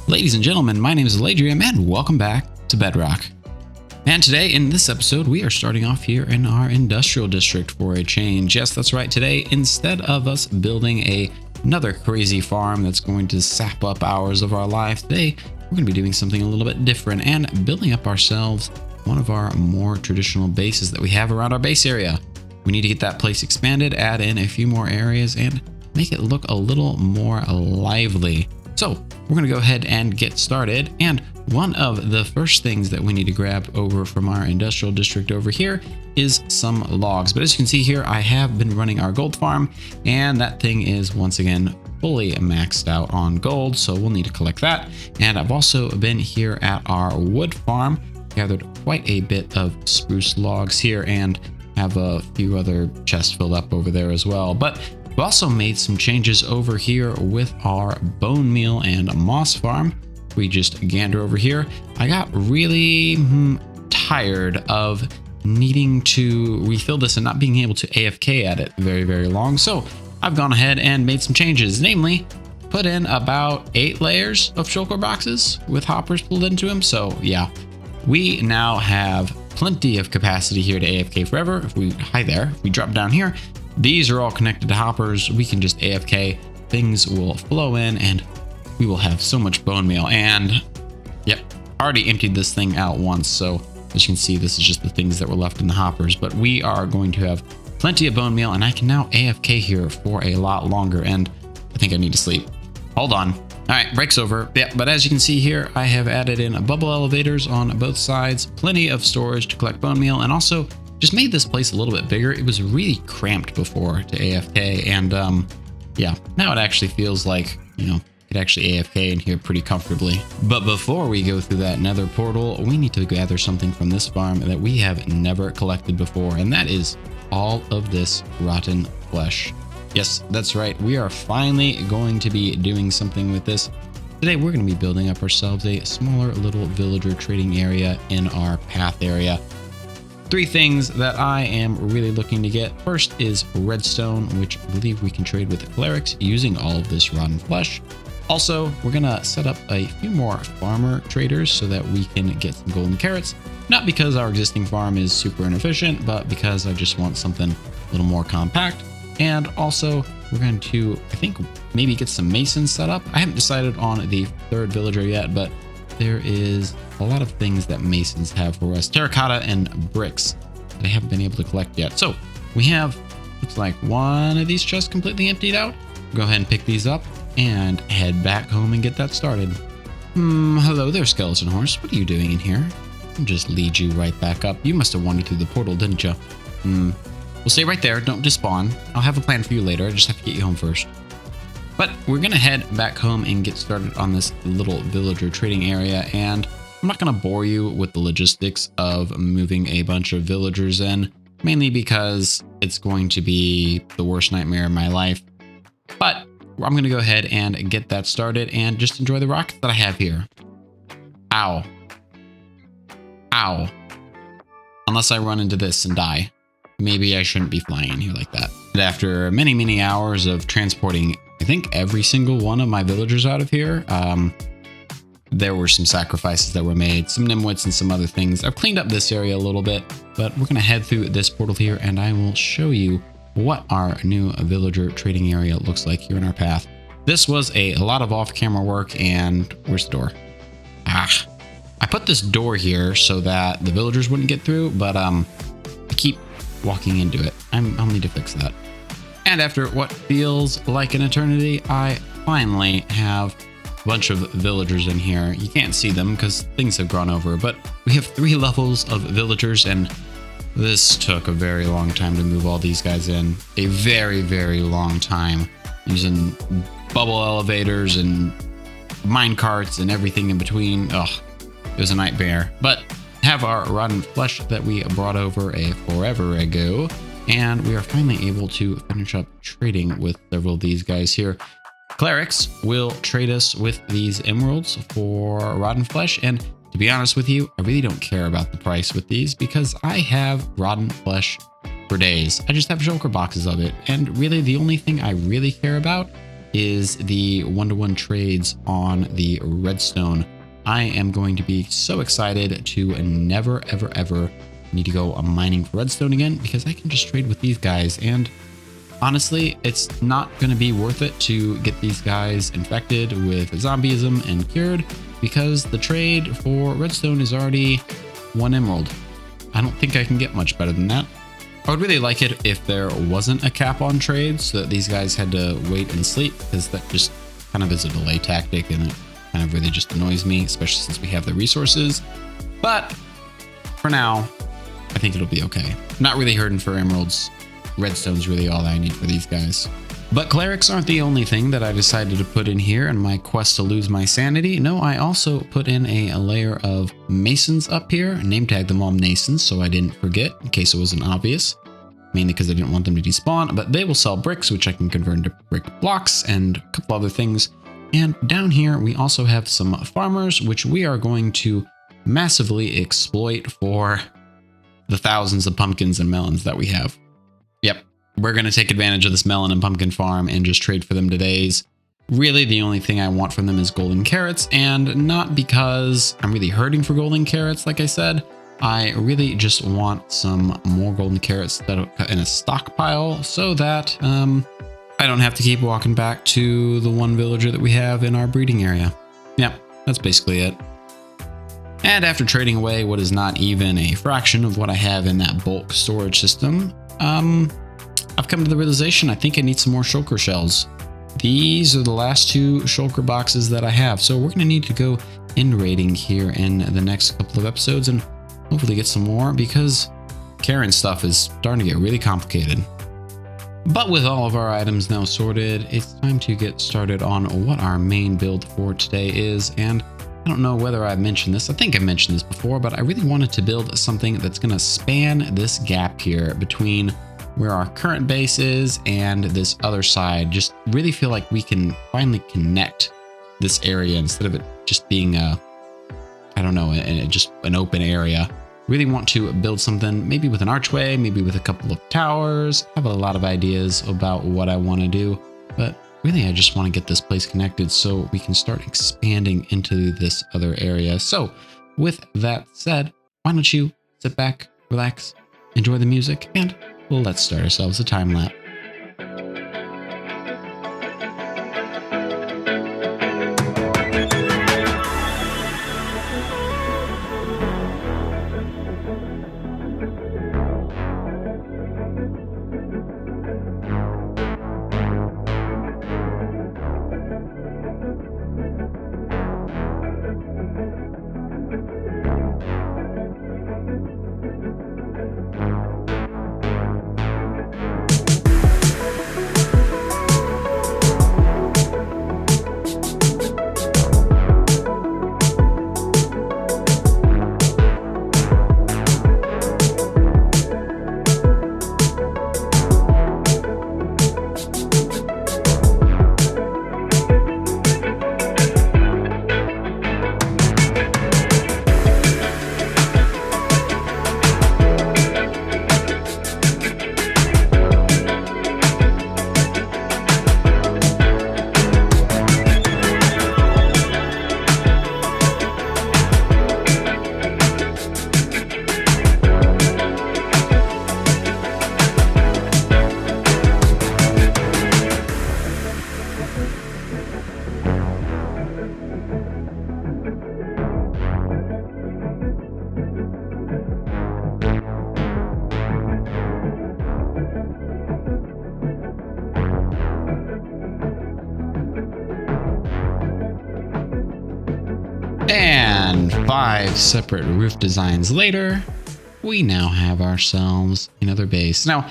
Ladies and gentlemen, my name is Ladrium and welcome back to Bedrock. And today in this episode, we are starting off here in our industrial district for a change. Yes, that's right. Today, instead of us building another crazy farm that's going to sap up hours of our life, today we're going to be doing something a little bit different and building up ourselves one of our more traditional bases that we have around our base area. We need to get that place expanded, add in a few more areas, and make it look a little more lively. So we're going to go ahead and get started. And one of the first things that we need to grab over from our industrial district over here is some logs. But as you can see here, I have been running our gold farm, and that thing is once again fully maxed out on gold. So we'll need to collect that. And I've also been here at our wood farm, gathered quite a bit of spruce logs here, and have a few other chests filled up over there as well. But we also made some changes over here with our bone meal and moss farm. We just gander over here. I got really tired of needing to refill this and not being able to AFK at it very, very long. So I've gone ahead and made some changes, namely put in about 8 layers of shulker boxes with hoppers pulled into them. So yeah, we now have plenty of capacity here to AFK forever. If we drop down here, these are all connected to hoppers. We can just AFK, things will flow in, and we will have so much bone meal. And yep, already emptied this thing out once. So as you can see, this is just the things that were left in the hoppers, but we are going to have plenty of bone meal, and I can now AFK here for a lot longer. And I think I need to sleep. Hold on. All right, break's over. Yeah, but as you can see here, I have added in bubble elevators on both sides, plenty of storage to collect bone meal, and also just made this place a little bit bigger. It was really cramped before to AFK, and yeah, now it actually feels like, you know, you could actually AFK in here pretty comfortably. But before we go through that nether portal, we need to gather something from this farm that we have never collected before, and that is all of this rotten flesh. Yes, that's right. We are finally going to be doing something with this. Today, we're going to be building up ourselves a smaller little villager trading area in our path area. 3 things that I am really looking to get. First is redstone, which I believe we can trade with clerics using all of this rotten flesh. Also, we're going to set up a few more farmer traders so that we can get some golden carrots. Not because our existing farm is super inefficient, but because I just want something a little more compact. And also, we're going to, I think, maybe get some masons set up. I haven't decided on the 3rd villager yet, but there is a lot of things that masons have for us. Terracotta and bricks that I haven't been able to collect yet. So we have, looks like one of these chests completely emptied out. Go ahead and pick these up and head back home and get that started. Hello there, skeleton horse. What are you doing in here? I'll just lead you right back up. You must have wandered through the portal, didn't you? We'll stay right there. Don't despawn. I'll have a plan for you later. I just have to get you home first. But we're going to head back home and get started on this little villager trading area. And I'm not going to bore you with the logistics of moving a bunch of villagers in, mainly because it's going to be the worst nightmare of my life. But I'm going to go ahead and get that started and just enjoy the rockets that I have here. Ow. Ow. Unless I run into this and die. Maybe I shouldn't be flying in here like that. And after many, many hours of transporting, I think, every single one of my villagers out of here, there were some sacrifices that were made, some nimwits and some other things. I've cleaned up this area a little bit, but we're going to head through this portal here, and I will show you what our new villager trading area looks like here in our path. This was a lot of off-camera work, and where's the door? I put this door here so that the villagers wouldn't get through, but I keep walking into it. I'll need to fix that. And after what feels like an eternity, I finally have a bunch of villagers in here. You can't see them because things have gone over, but we have 3 levels of villagers, and this took a very long time to move all these guys in. A very, very long time, using bubble elevators and mine carts and everything in between. Ugh, it was a nightmare. But have our rotten flesh that we brought over forever ago, and we are finally able to finish up trading with several of these guys here. Clerics will trade us with these emeralds for rotten flesh, and to be honest with you, I really don't care about the price with these because I have rotten flesh for days. I just have shulker boxes of it, and really the only thing I really care about is the 1-to-1 trades on the redstone. I am going to be so excited to never, ever, ever need to go mining for redstone again, because I can just trade with these guys. And honestly, it's not going to be worth it to get these guys infected with zombieism and cured, because the trade for redstone is already 1 emerald. I don't think I can get much better than that. I would really like it if there wasn't a cap on trades, so that these guys had to wait and sleep, because that just kind of is a delay tactic, and it kind of really just annoys me, especially since we have the resources. But for now, I think it'll be okay. I'm not really hurting for emeralds. Redstone's really all I need for these guys. But clerics aren't the only thing that I decided to put in here in my quest to lose my sanity. No, I also put in a layer of masons up here. Name tagged them all masons so I didn't forget, in case it wasn't obvious. Mainly because I didn't want them to despawn, but they will sell bricks, which I can convert into brick blocks and a couple other things. And down here, we also have some farmers, which we are going to massively exploit for the thousands of pumpkins and melons that we have. Yep. We're going to take advantage of this melon and pumpkin farm and just trade for them today's. Really, the only thing I want from them is golden carrots, and not because I'm really hurting for golden carrots, like I said. I really just want some more golden carrots that are in a stockpile, so that I don't have to keep walking back to the one villager that we have in our breeding area. Yep, that's basically it. And after trading away what is not even a fraction of what I have in that bulk storage system, I've come to the realization I think I need some more shulker shells. These are the last 2 shulker boxes that I have, so we're going to need to go end raiding here in the next couple of episodes and hopefully get some more, because carrying stuff is starting to get really complicated. But with all of our items now sorted, it's time to get started on what our main build for today is. And I don't know whether I've mentioned this, I think I mentioned this before, but I really wanted to build something that's going to span this gap here between where our current base is and this other side. Just really feel like we can finally connect this area instead of it just being I don't know, just an open area. Really want to build something maybe with an archway, maybe with a couple of towers. I have a lot of ideas about what I want to do, but really I just want to get this place connected so we can start expanding into this other area. So with that said, why don't you sit back, relax, enjoy the music, and let's start ourselves a time lapse. And 5 separate roof designs later, we now have ourselves another base. Now,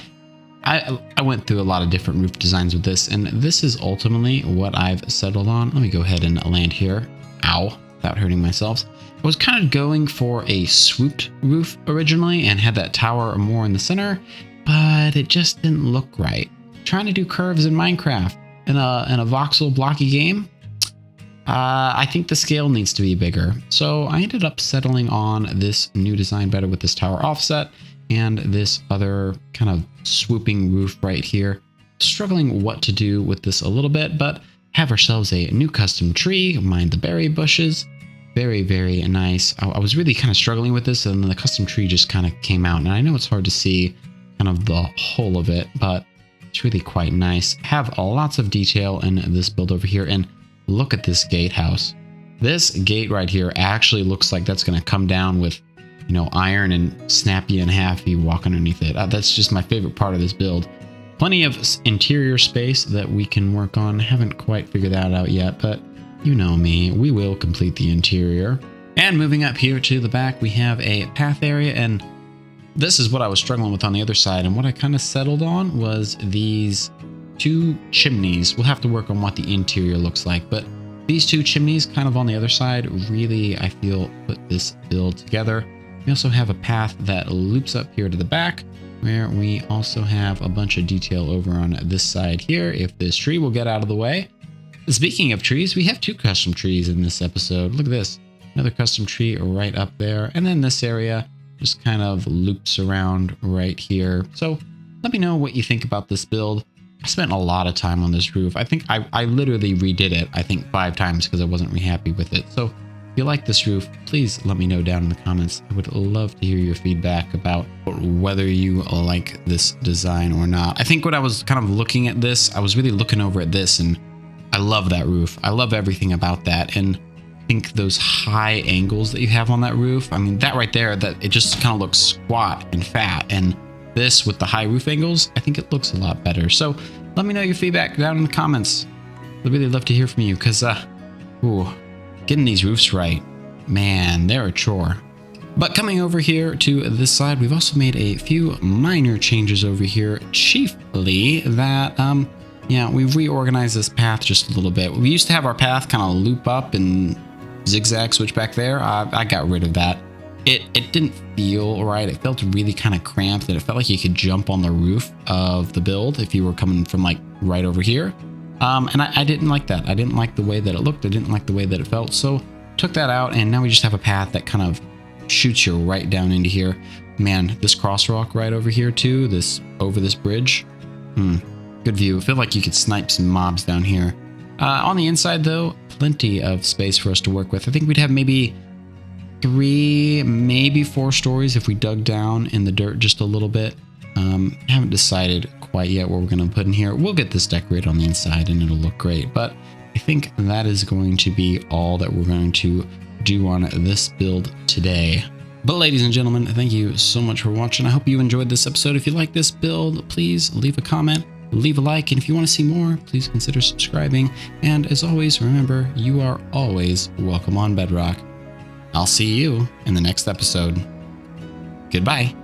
I went through a lot of different roof designs with this, and this is ultimately what I've settled on. Let me go ahead and land here. Ow, without hurting myself. I was kind of going for a swooped roof originally and had that tower more in the center, but it just didn't look right. Trying to do curves in Minecraft in a voxel blocky game, I think the scale needs to be bigger. So I ended up settling on this new design better with this tower offset and this other kind of swooping roof right here. Struggling what to do with this a little bit, but have ourselves a new custom tree, mind the berry bushes. Very, very nice. I was really kind of struggling with this, and then the custom tree just kind of came out. And I know it's hard to see kind of the whole of it, but it's really quite nice. Have lots of detail in this build over here. And look at this gatehouse. This gate right here actually looks like that's going to come down with, you know, iron and snap you in half if you walk underneath it. That's just my favorite part of this build. Plenty of interior space that we can work on. Haven't quite figured that out yet, but you know me, we will complete the interior. And moving up here to the back, we have a path area, and this is what I was struggling with on the other side. And what I kind of settled on was these two chimneys. We'll have to work on what the interior looks like, but these two chimneys kind of on the other side really, I feel, put this build together. We also have a path that loops up here to the back, where we also have a bunch of detail over on this side here, if this tree will get out of the way. Speaking of trees, we have two custom trees in this episode. Look at this. Another custom tree right up there. And then this area just kind of loops around right here. So let me know what you think about this build. I spent a lot of time on this roof. I think I literally redid it, I think 5 times because I wasn't really happy with it. So if you like this roof, please let me know down in the comments. I would love to hear your feedback about whether you like this design or not. I think when I was kind of looking at this, I was really looking over at this, and I love that roof. I love everything about that. And I think those high angles that you have on that roof, I mean, that right there, that it just kind of looks squat and fat. And this with the high roof angles, I think it looks a lot better. So let me know your feedback down in the comments. I'd really love to hear from you because, getting these roofs right, man, they're a chore. But coming over here to this side, we've also made a few minor changes over here, chiefly that, yeah, we've reorganized this path just a little bit. We used to have our path kind of loop up and zigzag switch back there. I got rid of that. It didn't feel right. It felt really kind of cramped, and it felt like you could jump on the roof of the build if you were coming from like right over here. And I didn't like that. I didn't like the way that it looked. I didn't like the way that it felt. So took that out, and now we just have a path that kind of shoots you right down into here. Man, this crosswalk right over here too, over this bridge. Good view. I feel like you could snipe some mobs down here. On the inside though, plenty of space for us to work with. I think we'd have maybe 3, maybe 4 stories if we dug down in the dirt just a little bit. Haven't decided quite yet what we're going to put in here. We'll get this decorated on the inside and it'll look great, but I think that is going to be all that we're going to do on this build today. But ladies and gentlemen, thank you so much for watching. I hope you enjoyed this episode. If you like this build, please leave a comment, leave a like, and if you want to see more, please consider subscribing. And as always, remember, you are always welcome on Bedrock. I'll see you in the next episode. Goodbye.